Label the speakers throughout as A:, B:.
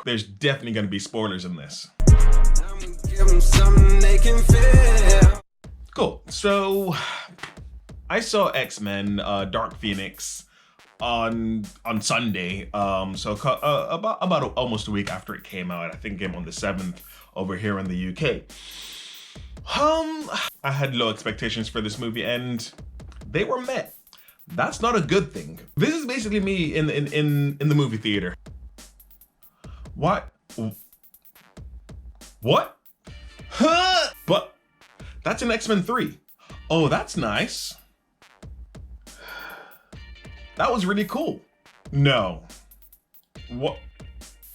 A: there's definitely going to be spoilers in this. Cool. So I saw X-Men Dark Phoenix on Sunday. About almost a week after it came out. I think it came on the 7th over here in the UK. I had low expectations for this movie and they were met. That's not a good thing. This is basically me in the movie theater. What? What? Huh? But that's an X-Men 3. Oh, that's nice. That was really cool. No. What?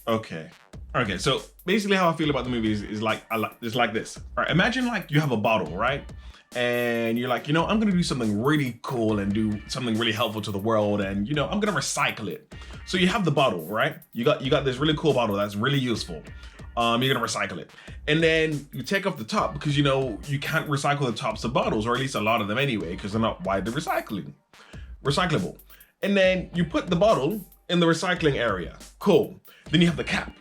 A: Okay. Okay, so basically how I feel about the movie is like this. All right, imagine like you have a bottle, right? And you're like, you know, I'm gonna do something really cool and do something really helpful to the world, and you know, I'm gonna recycle it. So you have the bottle, right? You got this really cool bottle that's really useful. You're gonna recycle it. And then you take off the top because you know you can't recycle the tops of bottles, or at least a lot of them anyway, because they're not widely recyclable. And then you put the bottle in the recycling area. Cool. Then you have the cap.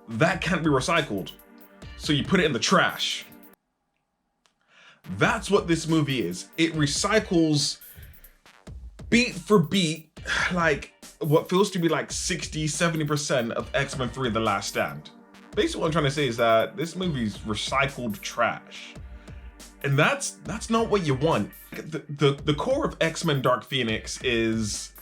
A: That can't be recycled. So you put it in the trash. That's what this movie is. It recycles beat for beat, like what feels to be like 60-70% of X-Men 3 The Last Stand. Basically what I'm trying to say is that this movie's recycled trash. And that's not what you want. The core of X-Men Dark Phoenix is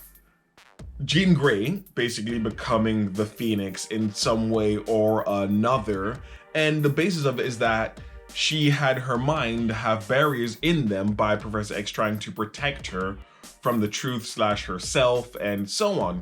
A: Jean Grey basically becoming the Phoenix in some way or another. And the basis of it is that she had her mind have barriers in them by Professor X trying to protect her from the truth / herself and so on.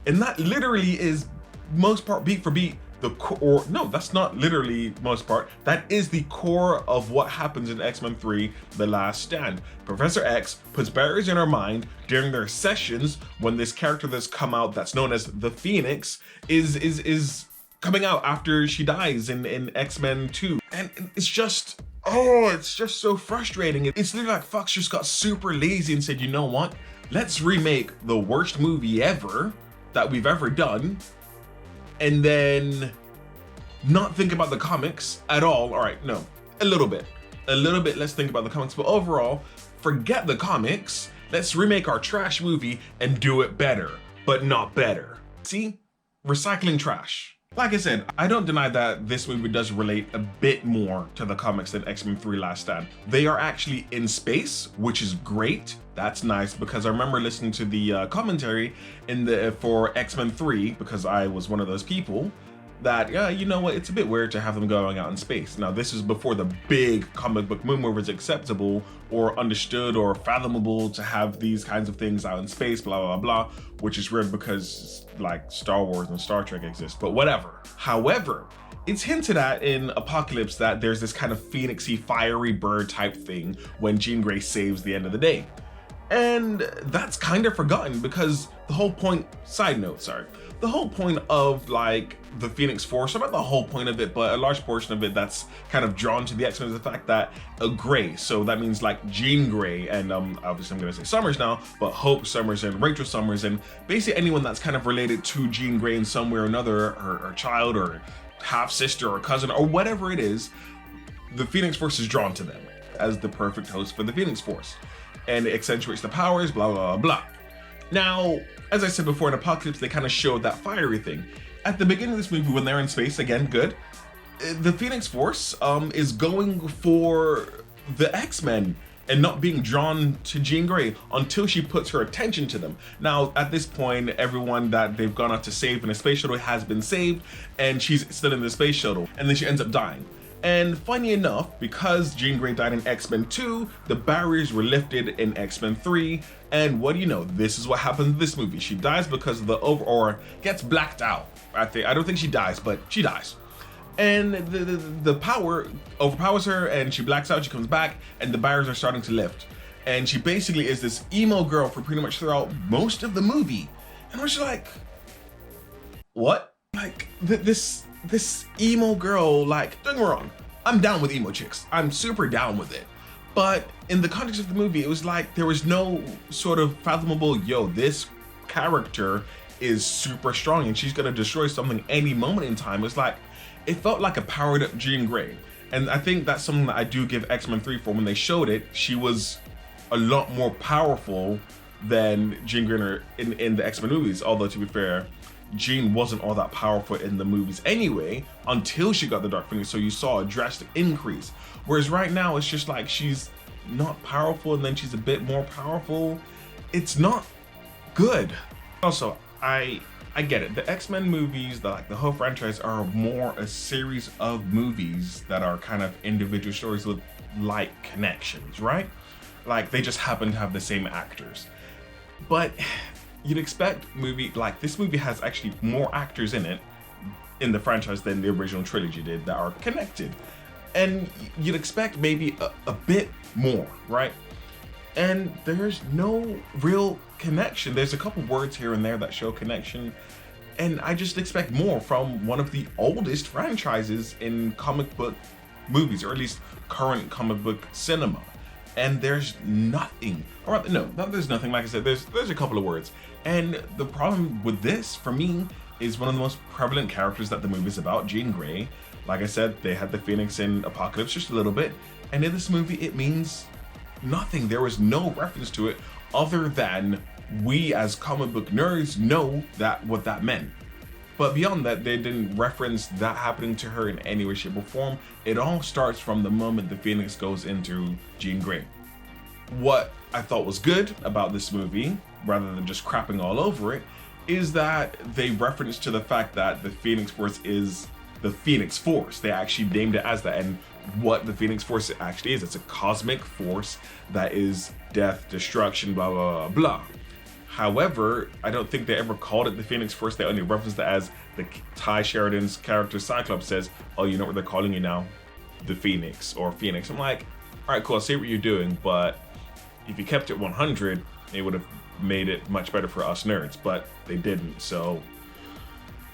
A: And that literally is most part beat for beat the core. No, that's not literally most part. That is the core of what happens in X-Men 3 The Last Stand. Professor X puts barriers in her mind during their sessions when this character that's come out that's known as the Phoenix is coming out after she dies in X-Men 2. And it's just, oh, it's just so frustrating. It's literally like Fox just got super lazy and said, you know what? Let's remake the worst movie ever that we've ever done and then not think about the comics at all. All right, no, a little bit. Let's think about the comics, but overall, forget the comics. Let's remake our trash movie and do it better, but not better. See, recycling trash. Like I said, I don't deny that this movie does relate a bit more to the comics than X-Men 3 Last Stand. They are actually in space, which is great. That's nice because I remember listening to the commentary for X-Men 3, because I was one of those people that, yeah, you know what, it's a bit weird to have them going out in space. Now, this is before the big comic book movement where it's acceptable or understood or fathomable to have these kinds of things out in space, blah, blah, blah, which is weird because like Star Wars and Star Trek exist, but whatever. However, it's hinted at in Apocalypse that there's this kind of phoenixy, fiery bird type thing when Jean Grey saves the end of the day. And that's kind of forgotten because the whole point, the whole point of like the Phoenix Force, or not the whole point of it, but a large portion of it that's kind of drawn to the X-Men is the fact that a Grey, so that means like Jean Grey, and obviously I'm gonna say Summers now, but Hope Summers and Rachel Summers, and basically anyone that's kind of related to Jean Grey in some way or another, her child or half sister or cousin or whatever it is, the Phoenix Force is drawn to them as the perfect host for the Phoenix Force. And it accentuates the powers, blah, blah, blah. Now, as I said before, in Apocalypse, they kind of showed that fiery thing. At the beginning of this movie, when they're in space, again, good, the Phoenix Force is going for the X-Men and not being drawn to Jean Grey until she puts her attention to them. Now, at this point, everyone that they've gone out to save in a space shuttle has been saved, and she's still in the space shuttle, and then she ends up dying. And funny enough, because Jean Grey died in X-Men 2, the barriers were lifted in X-Men 3, and what do you know? This is what happens in this movie. She dies because of the or gets blacked out. I don't think she dies, but she dies. And the power overpowers her, and she blacks out, she comes back, and the barriers are starting to lift. And she basically is this emo girl for pretty much throughout most of the movie. And we're just like, what? Like, this emo girl, like, don't get me wrong, I'm down with emo chicks. I'm super down with it. But in the context of the movie, it was like there was no sort of fathomable, yo, this character is super strong and she's gonna destroy something any moment in time. It's like, it felt like a powered up Jean Grey. And I think that's something that I do give X-Men 3 for. When they showed it, she was a lot more powerful than Jean Grey in the X-Men movies. Although, to be fair, Jean wasn't all that powerful in the movies anyway, until she got the Dark Phoenix, so you saw a drastic increase. Whereas right now, it's just like she's not powerful and then she's a bit more powerful. It's not good. Also, I get it. The X-Men movies, the whole franchise, are more a series of movies that are kind of individual stories with light connections, right? Like, they just happen to have the same actors. But you'd expect this movie has actually more actors in it, in the franchise, than the original trilogy did, that are connected. And you'd expect maybe a bit more, right? And there's no real connection. There's a couple words here and there that show connection, and I just expect more from one of the oldest franchises in comic book movies, or at least current comic book cinema. And there's nothing. Or rather, no, there's nothing. Like I said, there's a couple of words. And the problem with this, for me, is one of the most prevalent characters that the movie's about, Jean Grey. Like I said, they had the Phoenix in Apocalypse just a little bit, and in this movie it means nothing. There was no reference to it other than we as comic book nerds know that what that meant. But beyond that, they didn't reference that happening to her in any way, shape, or form. It all starts from the moment the Phoenix goes into Jean Grey. What I thought was good about this movie, rather than just crapping all over it, is that they referenced to the fact that the Phoenix Force is the Phoenix Force. They actually named it as that, and what the Phoenix Force actually is, it's a cosmic force that is death, destruction, blah, blah, blah, blah. However, I don't think they ever called it the Phoenix Force. They only referenced it as the Ty Sheridan's character Cyclops says, oh, you know what they're calling you now? The Phoenix, or Phoenix. I'm like, all right, cool, I see what you're doing, but if you kept it 100, it would have made it much better for us nerds, but they didn't, so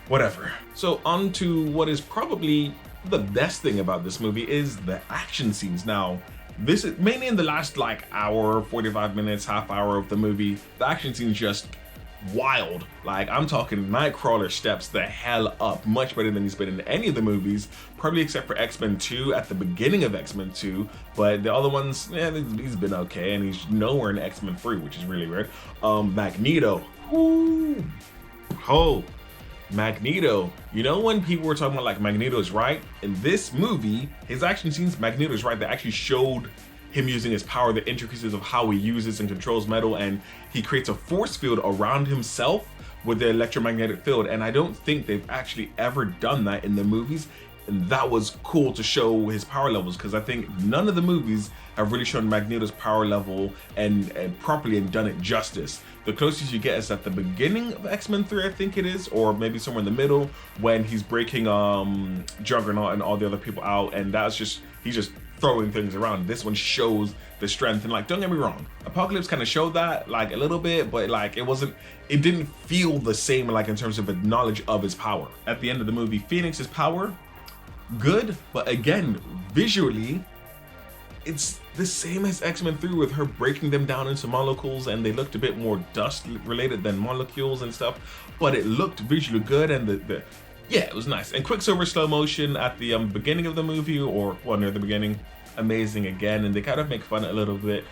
A: whatever. So on to what is probably the best thing about this movie is the action scenes. Now, this is mainly in the last like hour, 45 minutes, half hour of the movie. The action scenes just wild. Like, I'm talking Nightcrawler steps the hell up, much better than he's been in any of the movies, probably except for X-Men 2 at the beginning of X-Men 2, but the other ones, yeah, he's been okay, and he's nowhere in X-Men 3, which is really weird. Magneto, whoo, oh, Magneto. You know, when people were talking about like Magneto's right, in this movie, his action scenes, Magneto's right. They actually showed him using his power, the intricacies of how he uses and controls metal, and he creates a force field around himself with the electromagnetic field. And I don't think they've actually ever done that in the movies. And that was cool to show his power levels, because I think none of the movies have really shown Magneto's power level and properly and done it justice. The closest you get is at the beginning of X-Men 3, I think it is, or maybe somewhere in the middle, when he's breaking Juggernaut and all the other people out, and that's just, he's just throwing things around. This one shows the strength, and like, don't get me wrong, Apocalypse kind of showed that like a little bit, but like it didn't feel the same, like in terms of the knowledge of his power. At the end of the movie, Phoenix's power, good, but again, visually, it's the same as X-Men 3 with her breaking them down into molecules, and they looked a bit more dust related than molecules and stuff, but it looked visually good, and yeah, it was nice. And Quicksilver slow motion at the beginning of the movie, or well, near the beginning, amazing again, and they kind of make fun a little bit,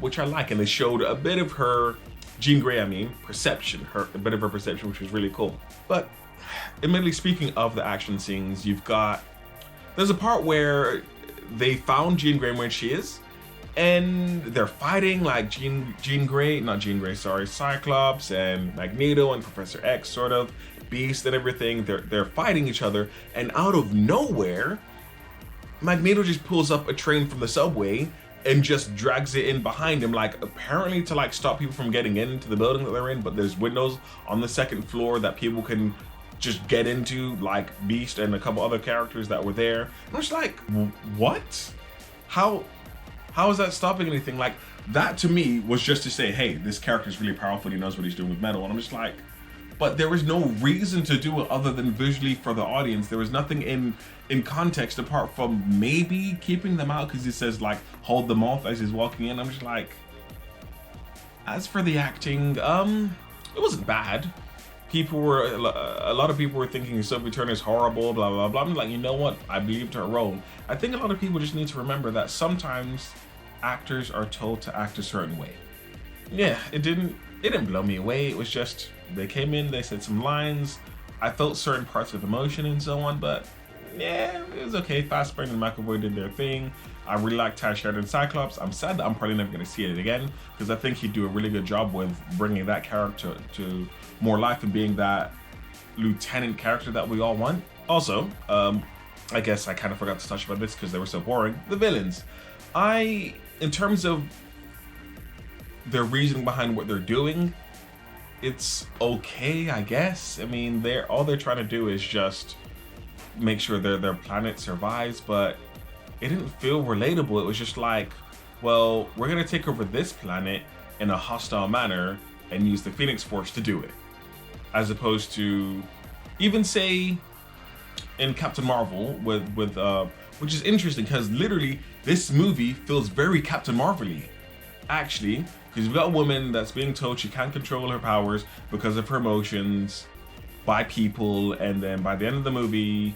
A: which I like, and they showed a bit of her, Jean Grey, perception, a bit of her perception, which was really cool. But admittedly, speaking of the action scenes, there's a part where they found Jean Grey where she is, and they're fighting like Cyclops and Magneto and Professor X, sort of, Beast and everything. They're fighting each other, and out of nowhere, Magneto just pulls up a train from the subway and just drags it in behind him, like apparently to like stop people from getting into the building that they're in, but there's windows on the second floor that people can just get into, like Beast and a couple other characters that were there. I'm just like, what? How is that stopping anything? Like, that to me was just to say, hey, this character is really powerful, he knows what he's doing with metal. And I'm just like, but there was no reason to do it other than visually for the audience. There was nothing in context apart from maybe keeping them out, because he says like, hold them off as he's walking in. I'm just like, as for the acting, it wasn't bad. People were, a lot of people were thinking Sophie Turner is horrible, blah, blah, blah. I'm like, you know what? I believed her role. I think a lot of people just need to remember that sometimes actors are told to act a certain way. Yeah, it didn't blow me away. It was just, they came in, they said some lines. I felt certain parts of emotion and so on, but yeah, it was okay. Fassbender and McAvoy did their thing. I really like Ty Sheridan Cyclops. I'm sad that I'm probably never going to see it again, because I think he'd do a really good job with bringing that character to more life and being that lieutenant character that we all want. Also, I guess I kind of forgot to touch about this because they were so boring. The villains. In terms of their reasoning behind what they're doing, it's okay, I guess. I mean, all they're trying to do is just make sure their planet survives, but it didn't feel relatable. It was just like, well, we're gonna take over this planet in a hostile manner and use the Phoenix Force to do it. As opposed to, even say, in Captain Marvel with which is interesting because literally this movie feels very Captain Marvel-y, actually, because you've got a woman that's being told she can't control her powers because of her emotions by people, and then by the end of the movie,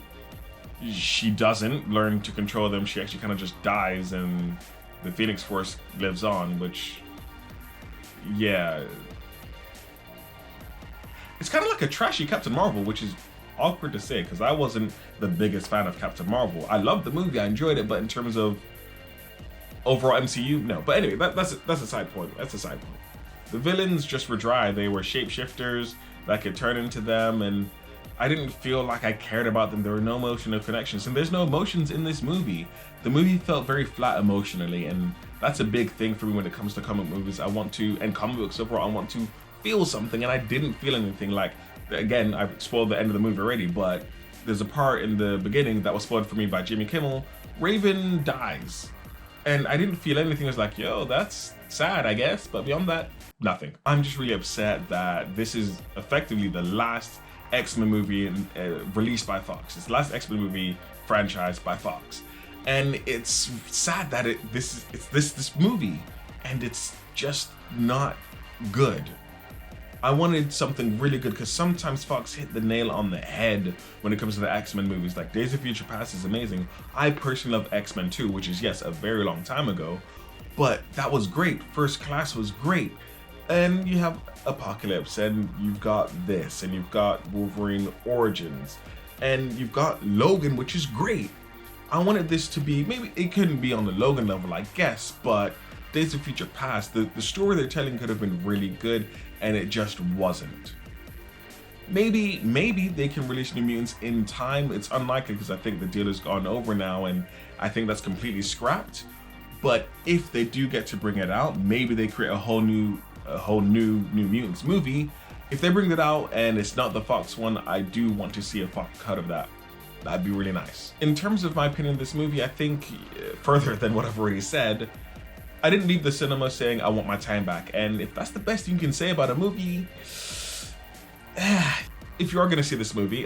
A: she doesn't learn to control them. She actually kind of just dies, and the Phoenix Force lives on, which, yeah. It's kind of like a trashy Captain Marvel, which is awkward to say because I wasn't the biggest fan of Captain Marvel. I loved the movie, I enjoyed it, but in terms of overall MCU, no. But anyway, that's a side point. That's a side point. The villains just were dry. They were shapeshifters that could turn into them, and I didn't feel like I cared about them. There were no emotional connections, and there's no emotions in this movie. The movie felt very flat emotionally, and that's a big thing for me when it comes to comic movies. And comic books overall, I want to feel something, and I didn't feel anything. Like, again, I spoiled the end of the movie already, but there's a part in the beginning that was spoiled for me by Jimmy Kimmel. Raven dies, and I didn't feel anything. I was like, yo, that's sad, I guess, but beyond that, nothing. I'm just really upset that this is effectively the last X-Men movie released by Fox. It's the last X-Men movie franchise by Fox, and it's sad that it's this movie, and it's just not good. I wanted something really good because sometimes Fox hit the nail on the head when it comes to the X-Men movies. Like Days of Future Past is amazing. I personally love X-Men 2, which is, yes, a very long time ago, but that was great. First Class was great. And you have Apocalypse, and you've got this, and you've got Wolverine Origins, and you've got Logan, which is great. I wanted this to be, maybe it couldn't be on the Logan level, I guess, but Days of Future Past, the story they're telling could have been really good, and it just wasn't. Maybe they can release New Mutants in time. It's unlikely because I think the deal has gone over now, and I think that's completely scrapped. But if they do get to bring it out, maybe they create a whole new New Mutants movie. If they bring it out and it's not the Fox one, I do want to see a Fox cut of that. That'd be really nice. In terms of my opinion of this movie, I think further than what I've already said, I didn't leave the cinema saying I want my time back. And if that's the best you can say about a movie, if you are gonna see this movie,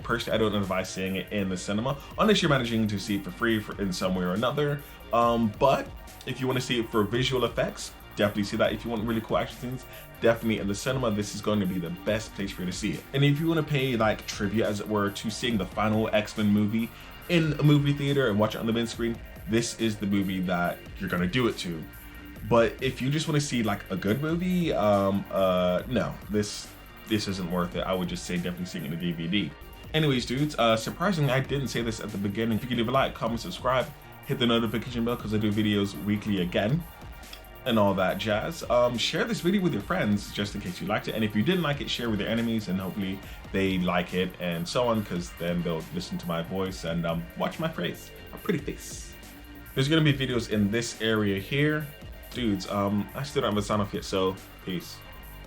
A: personally, I don't advise seeing it in the cinema unless you're managing to see it for free in some way or another. But if you want to see it for visual effects, definitely see that. If you want really cool action scenes, definitely in the cinema, this is going to be the best place for you to see it. And if you want to pay like trivia, as it were, to seeing the final X-Men movie in a movie theater and watch it on the big screen, this is the movie that you're gonna do it to. But if you just want to see like a good movie, no, this isn't worth it. I would just say definitely see it in the DVD. Anyways, dudes, surprisingly, I didn't say this at the beginning. If you could leave a like, comment, subscribe, hit the notification bell because I do videos weekly again, and all that jazz. Share this video with your friends just in case you liked it, and if you didn't like it, share with your enemies, and hopefully they like it and so on, because then they'll listen to my voice and watch my face, my pretty face. There's gonna be videos in this area here. Dudes, I still don't have a sign off yet, so peace.